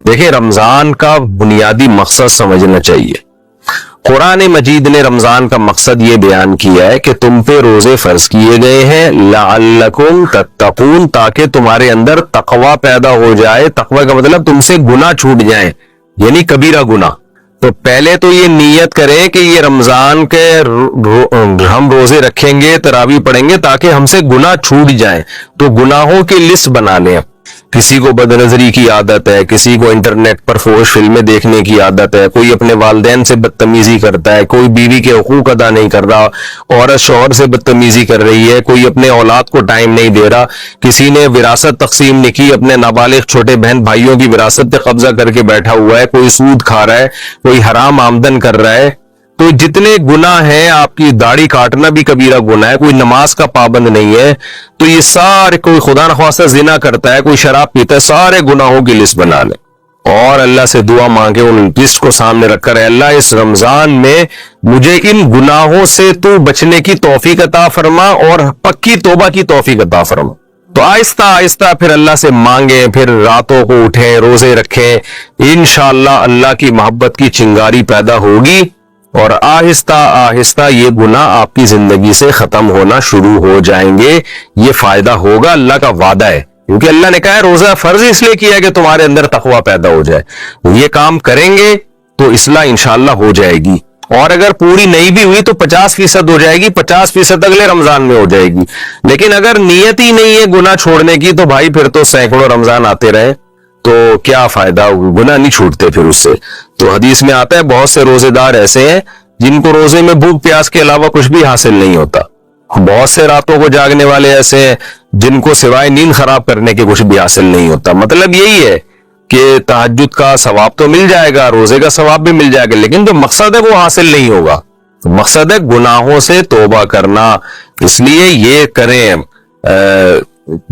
دیکھیں رمضان کا بنیادی مقصد سمجھنا چاہیے. قرآن مجید نے رمضان کا مقصد یہ بیان کیا ہے کہ تم پہ روزے فرض کیے گئے ہیں لعلکم تتقون، تاکہ تمہارے اندر تقوی پیدا ہو جائے. تقوی کا مطلب تم سے گناہ چھوٹ جائیں، یعنی کبیرہ گناہ. تو پہلے تو یہ نیت کریں کہ یہ رمضان کے ہم روزے رکھیں گے، تراویح پڑھیں گے تاکہ ہم سے گناہ چھوٹ جائیں. تو گناہوں کی لسٹ بنا لیں. کسی کو بد نظری کی عادت ہے، کسی کو انٹرنیٹ پر فحش فلمیں دیکھنے کی عادت ہے، کوئی اپنے والدین سے بدتمیزی کرتا ہے، کوئی بیوی کے حقوق ادا نہیں کر رہا، عورت شوہر سے بدتمیزی کر رہی ہے، کوئی اپنے اولاد کو ٹائم نہیں دے رہا، کسی نے وراثت تقسیم نہیں کی، اپنے نابالغ چھوٹے بہن بھائیوں کی وراثت پہ قبضہ کر کے بیٹھا ہوا ہے، کوئی سود کھا رہا ہے، کوئی حرام آمدن کر رہا ہے. تو جتنے گناہ ہیں، آپ کی داڑھی کاٹنا بھی کبیرہ گناہ ہے، کوئی نماز کا پابند نہیں ہے، تو یہ سارے، کوئی خدا نخواستہ زنا کرتا ہے، کوئی شراب پیتا ہے، سارے گناہوں کی لسٹ بنا لیں اور اللہ سے دعا مانگے. ان لسٹ کو سامنے رکھ کر، اللہ اس رمضان میں مجھے ان گناہوں سے تو بچنے کی توفیق عطا فرما اور پکی توبہ کی توفیق عطا فرما. تو آہستہ آہستہ پھر اللہ سے مانگیں، پھر راتوں کو اٹھیں، روزے رکھیں. انشاءاللہ اللہ کی محبت کی چنگاری پیدا ہوگی اور آہستہ آہستہ یہ گناہ آپ کی زندگی سے ختم ہونا شروع ہو جائیں گے. یہ فائدہ ہوگا، اللہ کا وعدہ ہے، کیونکہ اللہ نے کہا ہے روزہ فرض اس لیے کیا ہے کہ تمہارے اندر تقوی پیدا ہو جائے. یہ کام کریں گے تو اصلاح انشاءاللہ ہو جائے گی، اور اگر پوری نہیں بھی ہوئی تو 50% ہو جائے گی، 50% اگلے رمضان میں ہو جائے گی. لیکن اگر نیت ہی نہیں ہے گناہ چھوڑنے کی تو بھائی پھر تو سینکڑوں رمضان آتے رہے تو کیا فائدہ، گناہ نہیں چھوٹتے پھر اس سے. تو حدیث میں آتا ہے بہت سے روزے دار ایسے ہیں جن کو روزے میں بھوک پیاس کے علاوہ کچھ بھی حاصل نہیں ہوتا. بہت سے راتوں کو جاگنے والے ایسے ہیں جن کو سوائے نیند خراب کرنے کے کچھ بھی حاصل نہیں ہوتا. مطلب یہی ہے کہ تہجد کا ثواب تو مل جائے گا، روزے کا ثواب بھی مل جائے گا، لیکن جو مقصد ہے وہ حاصل نہیں ہوگا. مقصد ہے گناہوں سے توبہ کرنا. اس لیے یہ کریں،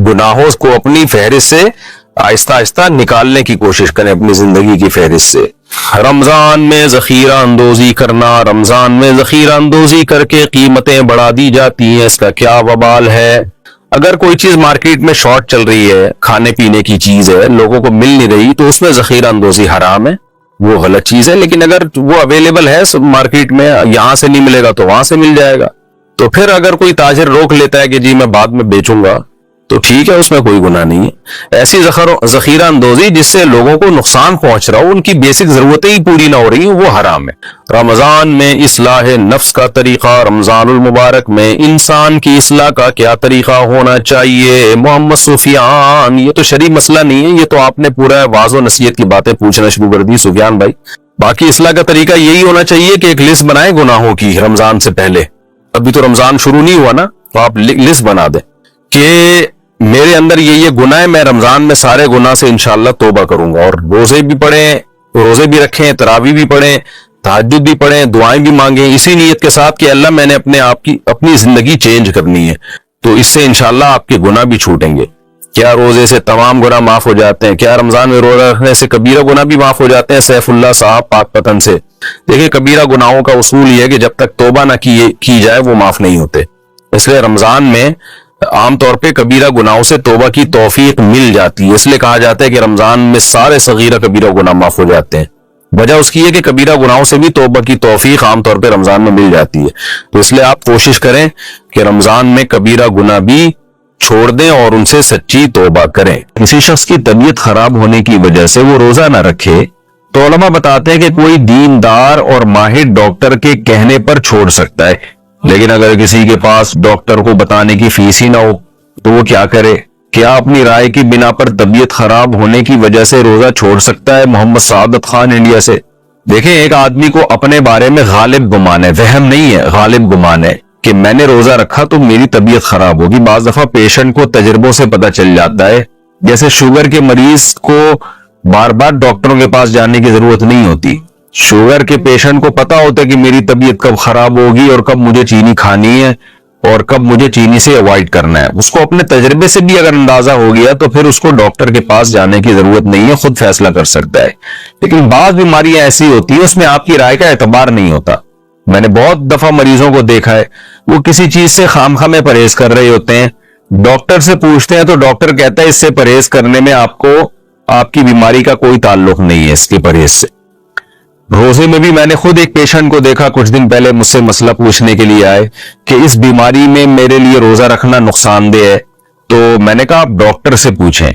گناہوں کو اپنی فہرست سے آہستہ آہستہ نکالنے کی کوشش کریں، اپنی زندگی کی فہرست سے. رمضان میں ذخیرہ اندوزی کرنا، رمضان میں ذخیرہ اندوزی کر کے قیمتیں بڑھا دی جاتی ہیں، اس کا کیا وبال ہے. اگر کوئی چیز مارکیٹ میں شارٹ چل رہی ہے، کھانے پینے کی چیز ہے، لوگوں کو مل نہیں رہی، تو اس میں ذخیرہ اندوزی حرام ہے، وہ غلط چیز ہے. لیکن اگر وہ اویلیبل ہے مارکیٹ میں، یہاں سے نہیں ملے گا تو وہاں سے مل جائے گا، تو پھر اگر کوئی تاجر روک لیتا ہے کہ جی میں بعد میں بیچوں گا تو ٹھیک ہے، اس میں کوئی گناہ نہیں ہے. ایسی ذخیرہ اندوزی جس سے لوگوں کو نقصان پہنچ رہا ہو، ان کی بیسک ضرورتیں ہی پوری نہ ہو رہی ہیں، وہ حرام ہے. رمضان میں اصلاح نفس کا طریقہ، رمضان المبارک میں انسان کی اصلاح کا کیا طریقہ ہونا چاہیے. محمد سفیان، یہ تو شرعی مسئلہ نہیں ہے، یہ تو آپ نے پورا واعظ و نصیحت کی باتیں پوچھنا شروع کر دی سفیان بھائی. باقی اصلاح کا طریقہ یہی ہونا چاہیے کہ ایک لسٹ بنائیں گناہوں کی رمضان سے پہلے. ابھی تو رمضان شروع نہیں ہوا نا، تو آپ لسٹ بنا دیں کہ میرے اندر یہ گناہ ہے، میں رمضان میں سارے گناہ سے انشاءاللہ توبہ کروں گا. اور روزے بھی پڑھیں، روزے بھی رکھیں، تراویح بھی پڑھیں، تہجد بھی پڑھیں، دعائیں بھی مانگیں، اسی نیت کے ساتھ کہ اللہ میں نے اپنی زندگی چینج کرنی ہے. تو اس سے انشاءاللہ آپ کے گناہ بھی چھوٹیں گے. کیا روزے سے تمام گناہ معاف ہو جاتے ہیں؟ کیا رمضان میں روزہ رکھنے سے کبیرہ گناہ بھی معاف ہو جاتے ہیں؟ سیف اللہ صاحب پاک پتن سے دیکھیں، کبیرہ گناہوں کا اصول یہ ہے کہ جب تک توبہ نہ کی جائے وہ معاف نہیں ہوتے. اس لیے رمضان میں عام طور پہ کبیرہ گناہوں سے توبہ کی توفیق مل جاتی ہے. اس لیے کہا جاتا ہے کہ رمضان میں سارے صغیرہ کبیرہ گناہ معاف ہو جاتے ہیں. وجہ اس کی ہے کہ کبیرہ گناہوں سے بھی توبہ کی توفیق عام طور پہ رمضان میں مل جاتی ہے. تو اس لیے آپ کوشش کریں کہ رمضان میں کبیرہ گناہ بھی چھوڑ دیں اور ان سے سچی توبہ کریں. کسی شخص کی طبیعت خراب ہونے کی وجہ سے وہ روزہ نہ رکھے تو علماء بتاتے ہیں کہ کوئی دیندار اور ماہر ڈاکٹر کے کہنے پر چھوڑ سکتا ہے. لیکن اگر کسی کے پاس ڈاکٹر کو بتانے کی فیس ہی نہ ہو تو وہ کیا کرے؟ کیا اپنی رائے کی بنا پر طبیعت خراب ہونے کی وجہ سے روزہ چھوڑ سکتا ہے؟ محمد سعادت خان انڈیا سے. دیکھیں، ایک آدمی کو اپنے بارے میں غالب گمان ہے، وہم نہیں ہے، غالب گمان ہے کہ میں نے روزہ رکھا تو میری طبیعت خراب ہوگی. بعض دفعہ پیشنٹ کو تجربوں سے پتہ چل جاتا ہے. جیسے شوگر کے مریض کو بار بار ڈاکٹروں کے پاس جانے کی ضرورت نہیں ہوتی. شوگر کے پیشنٹ کو پتا ہوتا ہے کہ میری طبیعت کب خراب ہوگی اور کب مجھے چینی کھانی ہے اور کب مجھے چینی سے اوائڈ کرنا ہے. اس کو اپنے تجربے سے بھی اگر اندازہ ہو گیا تو پھر اس کو ڈاکٹر کے پاس جانے کی ضرورت نہیں ہے، خود فیصلہ کر سکتا ہے. لیکن بعض بیماریاں ایسی ہوتی ہیں اس میں آپ کی رائے کا اعتبار نہیں ہوتا. میں نے بہت دفعہ مریضوں کو دیکھا ہے، وہ کسی چیز سے خامخواہ میں پرہیز کر رہے ہوتے ہیں، ڈاکٹر سے پوچھتے ہیں تو ڈاکٹر کہتا ہے اس سے پرہیز کرنے میں آپ کو آپ کی بیماری کا کوئی تعلق نہیں ہے اس کے پرہیز سے۔ روزے میں بھی میں نے خود ایک پیشنٹ کو دیکھا، کچھ دن پہلے مجھ سے مسئلہ پوچھنے کے لیے آئے کہ اس بیماری میں میرے لیے روزہ رکھنا نقصان دہ ہے، تو میں نے کہا آپ ڈاکٹر سے پوچھیں۔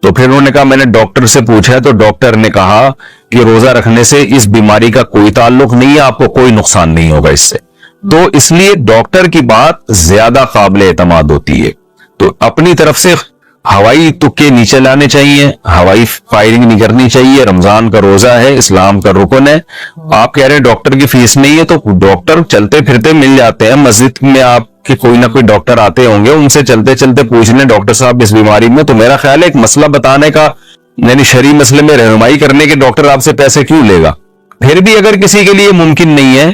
تو پھر انہوں نے کہا میں نے ڈاکٹر سے پوچھا تو ڈاکٹر نے کہا کہ روزہ رکھنے سے اس بیماری کا کوئی تعلق نہیں ہے، آپ کو کوئی نقصان نہیں ہوگا اس سے۔ تو اس لیے ڈاکٹر کی بات زیادہ قابل اعتماد ہوتی ہے۔ تو اپنی طرف سے ہوائی تکے نیچے لانے چاہیے، ہوائی فائرنگ نہیں کرنی چاہیے۔ رمضان کا روزہ ہے، اسلام کا رکن ہے۔ آپ کہہ رہے ہیں ڈاکٹر کی فیس نہیں ہے، تو ڈاکٹر چلتے پھرتے مل جاتے ہیں، مسجد میں آپ کے کوئی نہ کوئی ڈاکٹر آتے ہوں گے، ان سے چلتے چلتے پوچھ لیں ڈاکٹر صاحب اس بیماری میں، تو میرا خیال ہے ایک مسئلہ بتانے کا، یعنی شرعی مسئلے میں رہنمائی کرنے کے ڈاکٹر آپ سے پیسے کیوں لے گا؟ پھر بھی اگر کسی کے لیے ممکن نہیں ہے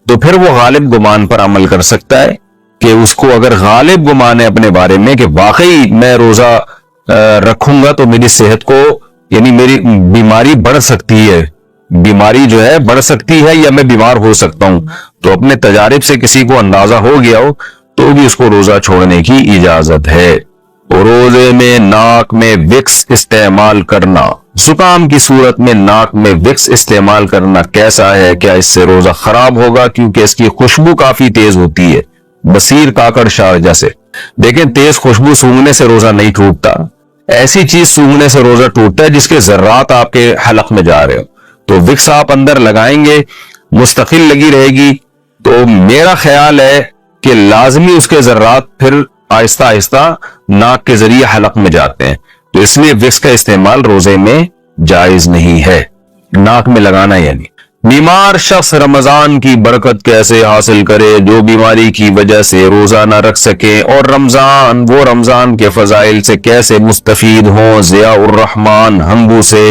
تو پھر وہ غالب گمان پر عمل کر سکتا ہے، کہ اس کو اگر غالب گمان ہے اپنے بارے میں کہ واقعی میں روزہ رکھوں گا تو میری صحت کو، یعنی میری بیماری بڑھ سکتی ہے، بیماری جو ہے بڑھ سکتی ہے یا میں بیمار ہو سکتا ہوں، تو اپنے تجارب سے کسی کو اندازہ ہو گیا ہو تو بھی اس کو روزہ چھوڑنے کی اجازت ہے۔ روزے میں ناک میں وکس استعمال کرنا، زکام کی صورت میں ناک میں وکس استعمال کرنا کیسا ہے؟ کیا اس سے روزہ خراب ہوگا؟ کیونکہ اس کی خوشبو کافی تیز ہوتی ہے۔ بصیر کاکڑ شارجہ سے، دیکھیں تیز خوشبو سونگھنے سے روزہ نہیں ٹوٹتا، ایسی چیز سونگھنے سے روزہ ٹوٹتا ہے جس کے ذرات آپ کے حلق میں جا رہے ہو۔ تو وکس آپ اندر لگائیں گے، مستقل لگی رہے گی، تو میرا خیال ہے کہ لازمی اس کے ذرات پھر آہستہ آہستہ ناک کے ذریعے حلق میں جاتے ہیں، تو اس لیے وکس کا استعمال روزے میں جائز نہیں ہے، ناک میں لگانا یعنی۔ بیمار شخص رمضان کی برکت کیسے حاصل کرے جو بیماری کی وجہ سے روزہ نہ رکھ سکے، اور رمضان کے فضائل سے کیسے مستفید ہوں؟ ضیاء الرحمن ہنگو سے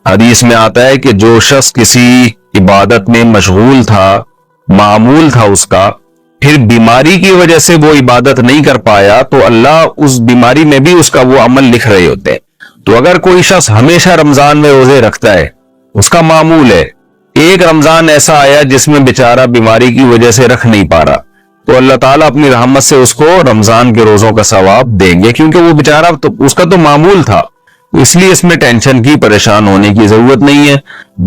حدیث میں آتا ہے کہ جو شخص کسی عبادت میں مشغول تھا، معمول تھا اس کا، پھر بیماری کی وجہ سے وہ عبادت نہیں کر پایا تو اللہ اس بیماری میں بھی اس کا وہ عمل لکھ رہے ہوتے ہیں۔ تو اگر کوئی شخص ہمیشہ رمضان میں روزے رکھتا ہے، اس کا معمول ہے، ایک رمضان ایسا آیا جس میں بیچارہ بیماری کی وجہ سے رکھ نہیں پا رہا، تو اللہ تعالیٰ اپنی رحمت سے اس کو رمضان کے روزوں کا ثواب دیں گے، کیونکہ وہ بیچارہ تو اس کا تو معمول تھا، اس لیے اس میں ٹینشن کی، پریشان ہونے کی ضرورت نہیں ہے۔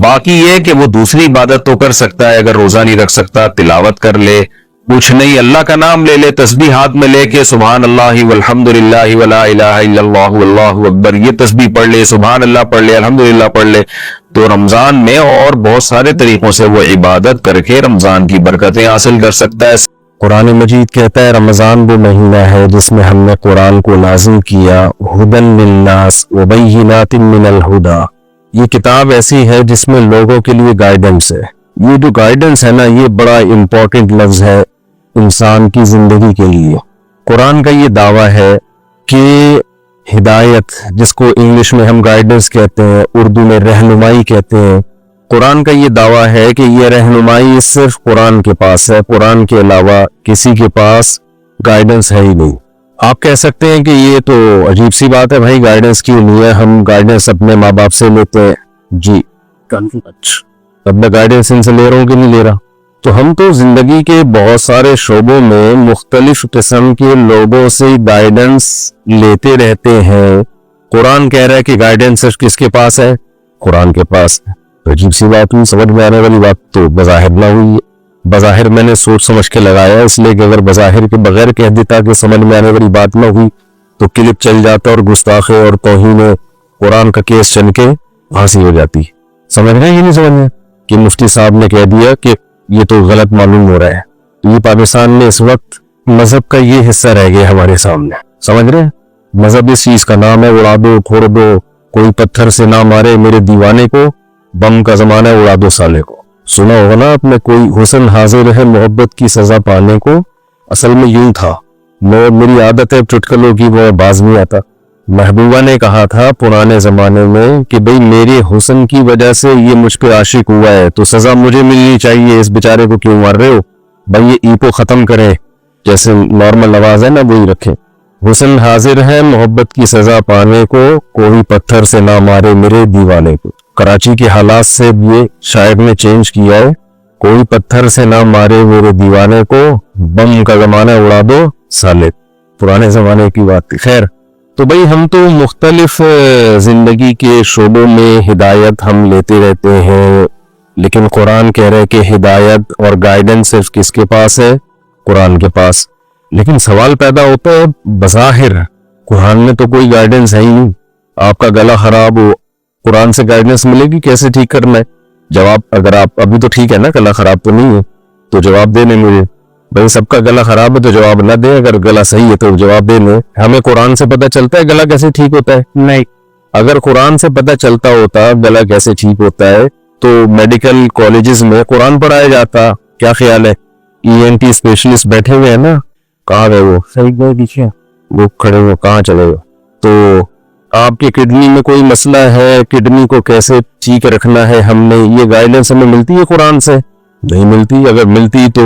باقی یہ کہ وہ دوسری عبادت تو کر سکتا ہے، اگر روزہ نہیں رکھ سکتا تلاوت کر لے، کچھ نہیں اللہ کا نام لے لے، تسبیح ہاتھ میں لے کے سبحان اللہ والحمد للہ ولا الہ الا اللہ واللہ اکبر یہ تسبیح پڑھ لے، سبحان اللہ پڑھ لے، الحمدللہ پڑھ لے، تو رمضان میں اور بہت سارے طریقوں سے وہ عبادت کر کے رمضان کی برکتیں حاصل کر سکتا ہے۔ قرآن مجید کہتا ہے رمضان وہ مہینہ ہے جس میں ہم نے قرآن کو نازل کیا، ہدن للناس وبینات من الہدی، یہ کتاب ایسی ہے جس میں لوگوں کے لیے گائیڈنس ہے۔ یہ جو گائیڈنس ہے نا، یہ بڑا امپورٹنٹ لفظ ہے انسان کی زندگی کے لیے۔ قرآن کا یہ دعویٰ ہے کہ ہدایت، جس کو انگلش میں ہم گائیڈنس کہتے ہیں، اردو میں رہنمائی کہتے ہیں، قرآن کا یہ دعویٰ ہے کہ یہ رہنمائی صرف قرآن کے پاس ہے، قرآن کے علاوہ کسی کے پاس گائیڈنس ہے ہی نہیں۔ آپ کہہ سکتے ہیں کہ یہ تو عجیب سی بات ہے بھائی، گائیڈنس کیوں نہیں ہے؟ ہم گائیڈنس اپنے ماں باپ سے لیتے ہیں۔ جی اب میں گائیڈنس ان سے لے رہا ہوں کہ نہیں لے رہا؟ تو ہم تو زندگی کے بہت سارے شعبوں میں مختلف قسم کے لوگوں سے گائیڈنس لیتے رہتے ہیں۔ قرآن کہہ رہا ہے کہ گائیڈنس صرف کس کے پاس ہے؟ قرآن کے پاس ہے۔ عجیب سی بات ہوئی، سمجھ میں آنے والی بات تو بظاہر نہ ہوئی ہے۔ بظاہر میں نے سوچ سمجھ کے لگایا، اس لیے کہ اگر بظاہر کے بغیر کہہ دیتا کہ سمجھ میں آنے والی بات نہ ہوئی تو کلپ چل جاتا اور گستاخی اور توہین قرآن کا کیس چل کے پھانسی ہو جاتی۔ سمجھ رہے ہیں یہ نہیں سمجھ رہے کہ مفتی صاحب نے کہہ دیا کہ یہ تو غلط معلوم ہو رہا ہے، تو یہ پاکستان میں اس وقت مذہب کا یہ حصہ رہ گیا ہمارے سامنے۔ سمجھ رہے ہیں؟ مذہب اس چیز کا نام ہے، اڑا دو پھوڑ دو، کوئی پتھر سے نہ مارے میرے دیوانے کو، بم کا زمانہ ہے اڑا دو سالے کو۔ سنا ہوگا نا آپ نے، کوئی حسن حاضر ہے محبت کی سزا پانے کو، اصل میں یوں تھا، میری عادت ہے چٹکلوں کی، وہ باز نہیں آتا۔ محبوبہ نے کہا تھا پرانے زمانے میں کہ بھئی میرے حسن کی وجہ سے یہ مجھ پہ عاشق ہوا ہے تو سزا مجھے ملنی چاہیے، اس بیچارے کو کیوں مار رہے ہو؟ بھئی یہ ای کو ختم کریں، جیسے نارمل آواز ہے نا وہی رکھیں۔ حسن حاضر ہے محبت کی سزا پانے کو، کوئی پتھر سے نہ مارے میرے دیوانے کو۔ کراچی کے حالات سے یہ شاعر نے چینج کیا ہے، کوئی پتھر سے نہ مارے میرے دیوانے کو، بم کا زمانہ اڑا دو سالے۔ پرانے زمانے کی بات تھی۔ خیر، تو بھائی ہم تو مختلف زندگی کے شعبوں میں ہدایت ہم لیتے رہتے ہیں، لیکن قرآن کہہ رہے کہ ہدایت اور گائیڈنس صرف کس کے پاس ہے؟ قرآن کے پاس۔ لیکن سوال پیدا ہوتا ہے، بظاہر قرآن میں تو کوئی گائیڈنس ہے ہی نہیں، آپ کا گلا خراب ہو قرآن سے گائیڈنس ملے گی کیسے ٹھیک کرنا ہے؟ جواب، اگر آپ ابھی تو ٹھیک ہے نا، گلا خراب تو نہیں ہے، تو جواب دینے مجھے بھائی سب کا گلا خراب ہے تو جواب نہ دیں، اگر گلا صحیح ہے تو جواب دینے۔ ہمیں قرآن سے پتہ چلتا ہے گلا کیسے ٹھیک ہوتا ہے؟ نہیں۔ اگر قرآن سے پتہ چلتا ہوتا گلا کیسے ٹھیک ہوتا ہے تو میڈیکل کالجز میں قرآن پڑھایا جاتا۔ کیا خیال ہے؟ ENT اسپیشلسٹ بیٹھے ہوئے ہیں نا، کہاں گئے وہ؟ صحیح گئے پیچھے، وہ کھڑے ہوئے، کہاں چلے گئے؟ تو آپ کی کڈنی میں کوئی مسئلہ ہے، کڈنی کو کیسے ٹھیک رکھنا ہے، ہم نے یہ گائیڈنس ہمیں ملتی ہے قرآن سے؟ نہیں ملتی۔ اگر ملتی تو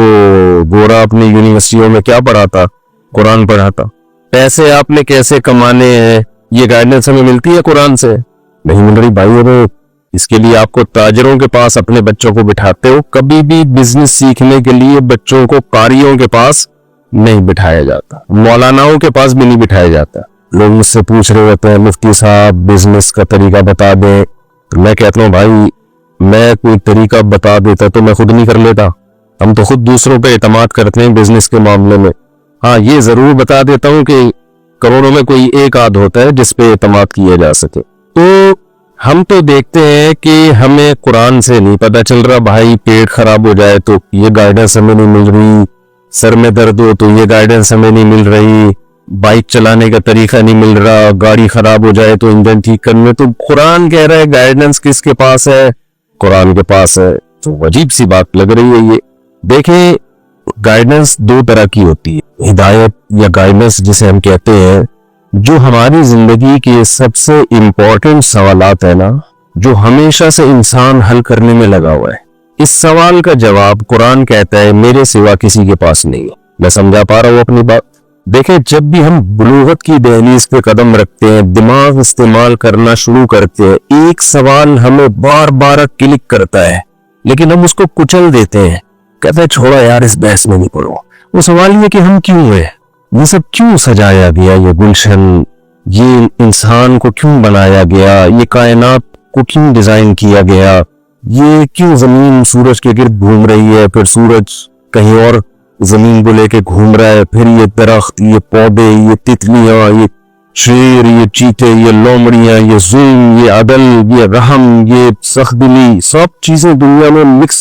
گورا اپنی یونیورسٹیوں میں کیا پڑھاتا؟ قرآن پڑھاتا۔ پیسے آپ نے کیسے کمانے ہیں، یہ گائیڈنس ہمیں ملتی ہے قرآن سے؟ نہیں مل رہی بھائی۔ اور اس کے لیے آپ کو تاجروں کے پاس اپنے بچوں کو بٹھاتے ہو، کبھی بھی بزنس سیکھنے کے لیے بچوں کو قاریوں کے پاس نہیں بٹھایا جاتا، مولاناؤں کے پاس بھی نہیں بٹھایا جاتا۔ لوگ مجھ سے پوچھ رہے ہوتے ہیں مفتی صاحب بزنس کا طریقہ بتا دیں، تو میں کہتا ہوں بھائی میں کوئی طریقہ بتا دیتا تو میں خود نہیں کر لیتا، ہم تو خود دوسروں پہ اعتماد کرتے ہیں بزنس کے معاملے میں۔ ہاں یہ ضرور بتا دیتا ہوں کہ کروڑوں میں کوئی ایک آدھ ہوتا ہے جس پہ اعتماد کیا جا سکے۔ تو ہم تو دیکھتے ہیں کہ ہمیں قرآن سے نہیں پتہ چل رہا، بھائی پیٹ خراب ہو جائے تو یہ گائیڈنس ہمیں نہیں مل رہی، سر میں درد ہو تو یہ گائیڈنس ہمیں نہیں مل رہی، بائک چلانے کا طریقہ نہیں مل رہا، گاڑی خراب ہو جائے تو انجن ٹھیک کرنے، تو قرآن کہہ رہا ہے گائیڈنس کس کے پاس ہے؟ قرآن کے پاس ہے۔ تو عجیب سی بات لگ رہی ہے یہ۔ دیکھیں گائیڈنس دو طرح کی ہوتی ہے، ہدایت یا گائیڈنس جسے ہم کہتے ہیں، جو ہماری زندگی کے سب سے امپورٹنٹ سوالات ہیں نا، جو ہمیشہ سے انسان حل کرنے میں لگا ہوا ہے، اس سوال کا جواب قرآن کہتا ہے میرے سوا کسی کے پاس نہیں ہے۔ میں سمجھا پا رہا ہوں اپنی بات؟ دیکھیں جب بھی ہم بلوغت کی دہلیز پہ قدم رکھتے ہیں، دماغ استعمال کرنا شروع کرتے ہیں، ایک سوال ہمیں بار بار کلک کرتا ہے لیکن ہم اس کو کچل دیتے ہیں، کہتے ہیں چھوڑا یار اس بحث میں نہیں پڑو۔ وہ سوال یہ کہ ہم کیوں ہیں، یہ سب کیوں سجایا گیا، یہ گلشن، یہ انسان کو کیوں بنایا گیا، یہ کائنات کو کیوں ڈیزائن کیا گیا، یہ کیوں زمین سورج کے گرد گھوم رہی ہے، پھر سورج کہیں اور زمین کو لے کے گھوم رہا ہے، پھر یہ درخت، یہ پودے، یہ تتلیاں، یہ شیر، یہ چیتے، یہ لومڑیاں، یہ ظلم، یہ عدل، یہ رحم، یہ سخدلی، سب چیزیں دنیا میں مکس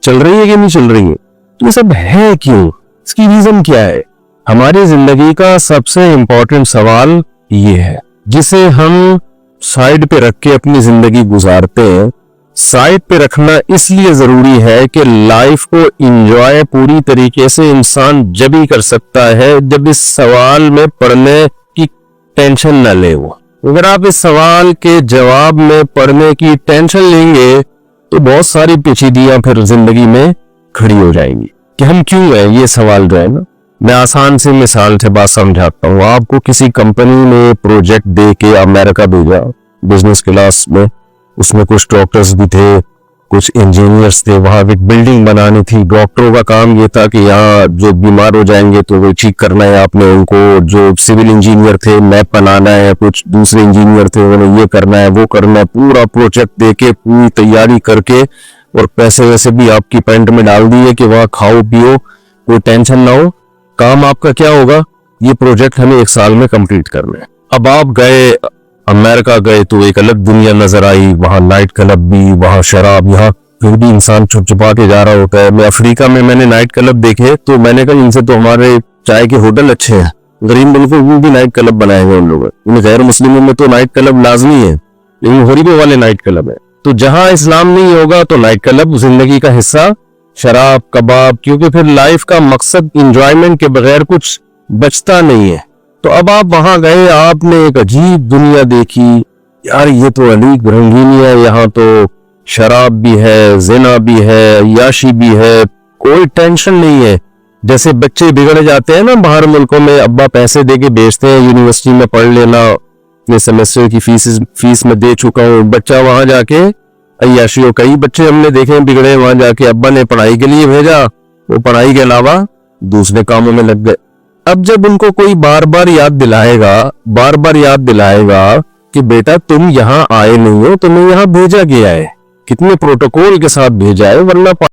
چل رہی ہے کہ نہیں چل رہی ہے؟ تو یہ سب ہے کیوں؟ اس کی ریزن کیا ہے؟ ہماری زندگی کا سب سے امپورٹنٹ سوال یہ ہے جسے ہم سائیڈ پہ رکھ کے اپنی زندگی گزارتے ہیں۔ سائیڈ پہ رکھنا اس لیے ضروری ہے کہ لائف کو انجوائے پوری طریقے سے انسان جب ہی کر سکتا ہے جب اس سوال میں پڑھنے کی ٹینشن نہ لے۔ وہ اگر آپ اس سوال کے جواب میں پڑھنے کی ٹینشن لیں گے تو بہت ساری پیچیدگیاں پھر زندگی میں کھڑی ہو جائیں گی کہ ہم کیوں ہیں۔ یہ سوال جو ہے نا، میں آسان سی مثال سے بات سمجھاتا ہوں۔ آپ کو کسی کمپنی نے پروجیکٹ دے کے امریکہ بھیجا بزنس کلاس میں، اس میں کچھ ڈاکٹرز بھی تھے، کچھ انجینئرز تھے، وہاں ایک بلڈنگ بنانی تھی۔ ڈاکٹروں کا کام یہ تھا کہ یہاں جو بیمار ہو جائیں گے تو وہ ٹھیک کرنا ہے آپ نے ان کو، جو سول انجینئر تھے میپ بنانا ہے، کچھ دوسرے انجینئر تھے انہوں نے یہ کرنا ہے وہ کرنا ہے، پورا پروجیکٹ دے کے پوری تیاری کر کے، اور پیسے ویسے بھی آپ کی پینٹ میں ڈال دیے کہ وہاں کھاؤ پیو کوئی ٹینشن نہ ہو۔ کام آپ کا کیا ہوگا؟ یہ پروجیکٹ ہمیں 1 سال میں کمپلیٹ کرنا ہے۔ اب آپ گئے امریکہ گئے تو ایک الگ دنیا نظر آئی، وہاں نائٹ کلب بھی، وہاں شراب، یہاں پھر بھی انسان چھپ چھپا کے جا رہا ہوتا ہے۔ میں افریقہ میں نے نائٹ کلب دیکھے تو میں نے کہا ان سے تو ہمارے چائے کے ہوٹل اچھے ہیں، غریب ملکوں میں بھی نائٹ کلب بنائے ہوئے ان لوگوں نے، ان غیر مسلموں میں تو نائٹ کلب لازمی ہے لیکن غریبوں والے نائٹ کلب ہے۔ تو جہاں اسلام نہیں ہوگا تو نائٹ کلب زندگی کا حصہ، شراب کباب، کیونکہ پھر لائف کا مقصد انجوائمنٹ کے بغیر کچھ بچتا نہیں ہے۔ تو اب آپ وہاں گئے، آپ نے ایک عجیب دنیا دیکھی، یار یہ تو علی رنگینی ہے، یہاں تو شراب بھی ہے، زنا بھی ہے، عیاشی بھی ہے، کوئی ٹینشن نہیں ہے۔ جیسے بچے بگڑ جاتے ہیں نا باہر ملکوں میں، ابا پیسے دے کے بیچتے ہیں یونیورسٹی میں پڑھ لینا، اپنے سیمسٹر کی فیس میں دے چکا ہوں، بچہ وہاں جا کے عیاشی ہو۔ کئی بچے ہم نے دیکھے بگڑے، وہاں جا کے ابا نے پڑھائی کے لیے بھیجا، وہ پڑھائی کے علاوہ دوسرے کاموں میں لگ گئے۔ اب جب ان کو کوئی بار بار یاد دلائے گا کہ بیٹا تم یہاں آئے نہیں ہو، تمہیں یہاں بھیجا گیا ہے، کتنے پروٹوکول کے ساتھ بھیجا ہے، ورنہ